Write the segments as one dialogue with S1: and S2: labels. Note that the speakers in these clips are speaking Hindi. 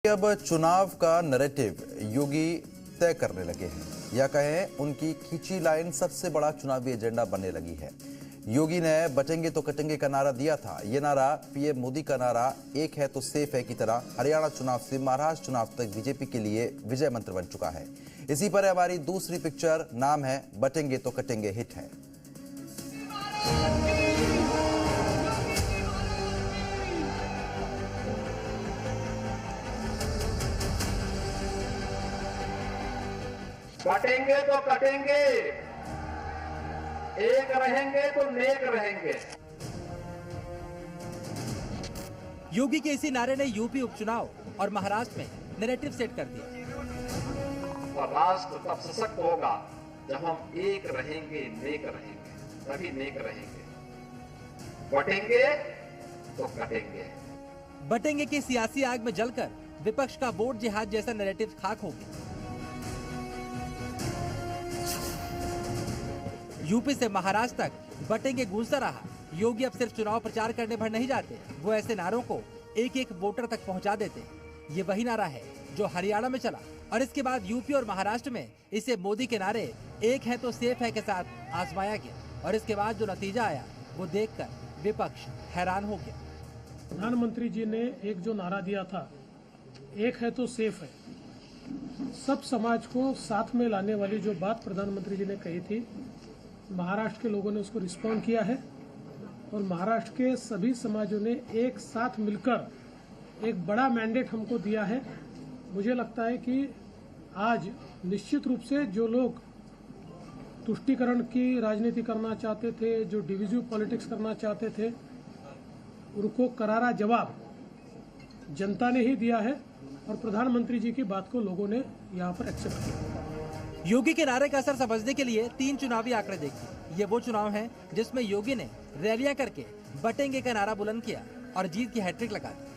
S1: अब चुनाव का नैरेटिव योगी तय करने लगे हैं, या कहें उनकी खींची लाइन सबसे बड़ा चुनावी एजेंडा बनने लगी है। योगी ने बटेंगे तो कटेंगे का नारा दिया था। ये नारा पीएम मोदी का नारा एक है तो सेफ है की तरह हरियाणा चुनाव से महाराष्ट्र चुनाव तक बीजेपी के लिए विजय मंत्र बन चुका है। इसी पर हमारी दूसरी पिक्चर, नाम है बटेंगे तो कटेंगे हिट है।
S2: बटेंगे तो कटेंगे, एक रहेंगे तो नेक रहेंगे।
S3: योगी के इसी नारे ने यूपी उपचुनाव और महाराष्ट्र में नैरेटिव सेट कर दिया।
S2: और राष्ट्र तब सशक्त होगा जब हम एक रहेंगे, नेक रहेंगे, तभी नेक रहेंगे। बटेंगे तो कटेंगे।
S3: बटेंगे की सियासी आग में जलकर विपक्ष का वोट जिहाद जैसा नैरेटिव खाक हो गया। यूपी से महाराष्ट्र तक बटेंगे गूंजता रहा। योगी अब सिर्फ चुनाव प्रचार करने भर नहीं जाते, वो ऐसे नारों को एक एक वोटर तक पहुंचा देते। ये वही नारा है जो हरियाणा में चला और इसके बाद यूपी और महाराष्ट्र में इसे मोदी के नारे एक है तो सेफ है के साथ आजमाया गया और इसके बाद जो नतीजा आया वो देखकर विपक्ष हैरान हो गया।
S4: प्रधानमंत्री जी ने एक जो नारा दिया था, एक है तो सेफ है, सब समाज को साथ में लाने वाली जो बात प्रधानमंत्री जी ने कही थी, महाराष्ट्र के लोगों ने उसको रिस्पॉन्ड किया है और महाराष्ट्र के सभी समाजों ने एक साथ मिलकर एक बड़ा मैंडेट हमको दिया है। मुझे लगता है कि आज निश्चित रूप से जो लोग तुष्टीकरण की राजनीति करना चाहते थे, जो डिविजिव पॉलिटिक्स करना चाहते थे, उनको करारा जवाब जनता ने ही दिया है और प्रधानमंत्री जी की बात को लोगों ने यहाँ पर एक्सेप्ट किया।
S3: योगी के नारे का असर समझने के लिए 3 चुनावी आंकड़े देखिए। ये वो चुनाव हैं जिसमें योगी ने रैलियां करके बटेंगे का नारा बुलंद किया और जीत की हैट्रिक लगा दी।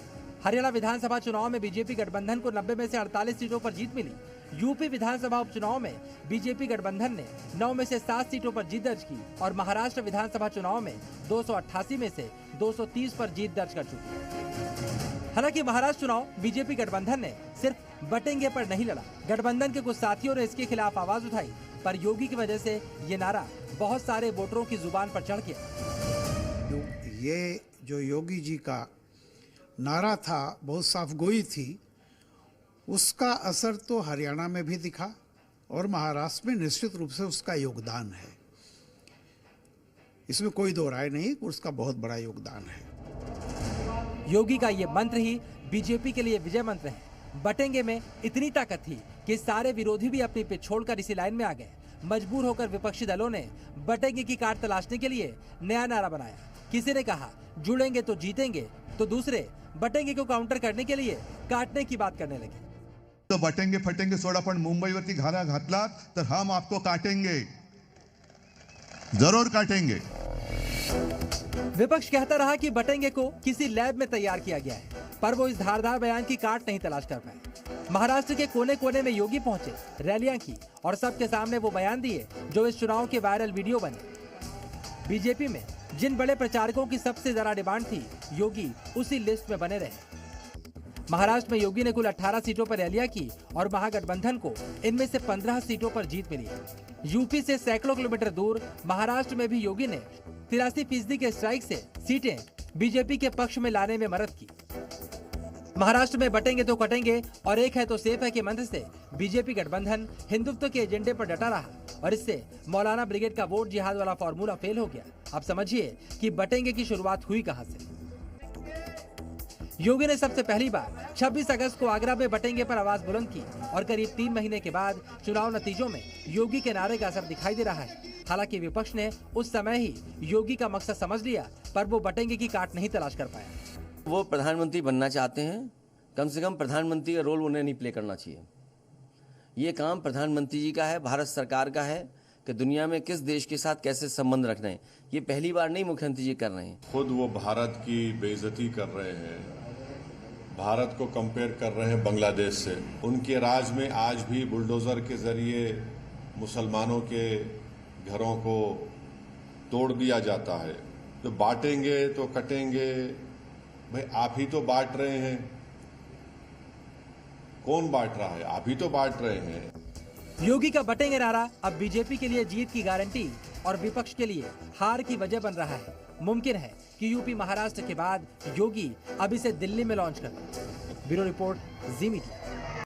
S3: हरियाणा विधानसभा चुनाव में बीजेपी गठबंधन को 90 में से 48 सीटों पर जीत मिली। यूपी विधानसभा उपचुनाव में बीजेपी गठबंधन ने 9 में से 7 सीटों पर जीत दर्ज की और महाराष्ट्र विधानसभा चुनाव में 288 में से 230 पर जीत दर्ज कर चुकी है। हालांकि महाराष्ट्र चुनाव बीजेपी गठबंधन ने सिर्फ बटेंगे पर नहीं लड़ा। गठबंधन के कुछ साथियों ने इसके खिलाफ आवाज उठाई, पर योगी की वजह से ये नारा बहुत सारे वोटरों की जुबान पर चढ़ गया।
S5: ये जो योगी जी का नारा था, बहुत साफगोई थी, उसका असर तो हरियाणा में भी दिखा और महाराष्ट्र में निश्चित रूप से उसका योगदान है। इसमें कोई दो राय नहीं, उसका बहुत बड़ा योगदान है।
S3: योगी का ये मंत्र ही बीजेपी के लिए विजय मंत्र है। बटेंगे में इतनी ताकत थी कि सारे विरोधी भी अपनी पिच छोड़कर इसी लाइन में आ गए। मजबूर होकर विपक्षी दलों ने बटेंगे की काट तलाशने के लिए नया नारा बनाया। किसी ने कहा जुड़ेंगे तो जीतेंगे, तो दूसरे बटेंगे को काउंटर करने के लिए काटने की बात करने लगे।
S6: तो बटेंगे फटेंगे सोडा पण मुंबईवरती घाला घातला तर हम आपको काटेंगे, जरूर काटेंगे।
S3: विपक्ष कहता रहा कि बटेंगे को किसी लैब में तैयार किया गया है, पर वो इस धारदार बयान की काट नहीं तलाश कर पाए। महाराष्ट्र के कोने कोने में योगी पहुंचे, रैलियां की और सबके सामने वो बयान दिए जो इस चुनाव के वायरल वीडियो बने। बीजेपी में जिन बड़े प्रचारकों की सबसे ज्यादा डिमांड थी, योगी उसी लिस्ट में बने रहे। महाराष्ट्र में योगी ने कुल 18 सीटों पर रैलियां की और महागठबंधन को इनमें से 15 सीटों पर जीत मिली। यूपी से सैकड़ों किलोमीटर दूर महाराष्ट्र में भी योगी ने 83% के स्ट्राइक से सीटें बीजेपी के पक्ष में लाने में मदद की। महाराष्ट्र में बटेंगे तो कटेंगे और एक है तो सेफ है के मंत्र से बीजेपी गठबंधन हिंदुत्व के एजेंडे पर डटा रहा और इससे मौलाना ब्रिगेड का वोट जिहाद वाला फॉर्मूला फेल हो गया। अब समझिए कि बटेंगे की शुरुआत हुई कहां से। योगी ने सबसे पहली बार 26 अगस्त को आगरा में बटेंगे पर आवाज बुलंद की और करीब 3 महीने के बाद चुनाव नतीजों में योगी के नारे का असर दिखाई दे रहा है। हालांकि विपक्ष ने उस समय ही योगी का मकसद समझ लिया, पर वो बटेंगे की काट नहीं तलाश कर पाया।
S7: वो प्रधानमंत्री बनना चाहते हैं, कम से कम प्रधानमंत्री का रोल उन्हें नहीं प्ले करना चाहिए। ये काम प्रधानमंत्री जी का है, भारत सरकार का है कि दुनिया में किस देश के साथ कैसे संबंध रखना है। ये पहली बार नहीं मुख्यमंत्री जी कर रहे हैं।
S8: खुद वो भारत की बेइज्जती कर रहे हैं, भारत को कंपेयर कर रहे हैं बांग्लादेश से। उनके राज में आज भी बुलडोजर के जरिए मुसलमानों के घरों को तोड़ दिया जाता है। तो बांटेंगे तो कटेंगे, भाई आप ही तो बांट रहे हैं। कौन बांट रहा है? आप ही तो बांट रहे हैं।
S3: योगी का बटेंगे नारा अब बीजेपी के लिए जीत की गारंटी और विपक्ष के लिए हार की वजह बन रहा है। मुमकिन है कि यूपी महाराष्ट्र के बाद योगी अब इसे दिल्ली में लॉन्च कर दें। ब्यूरो रिपोर्ट, जी मीडिया।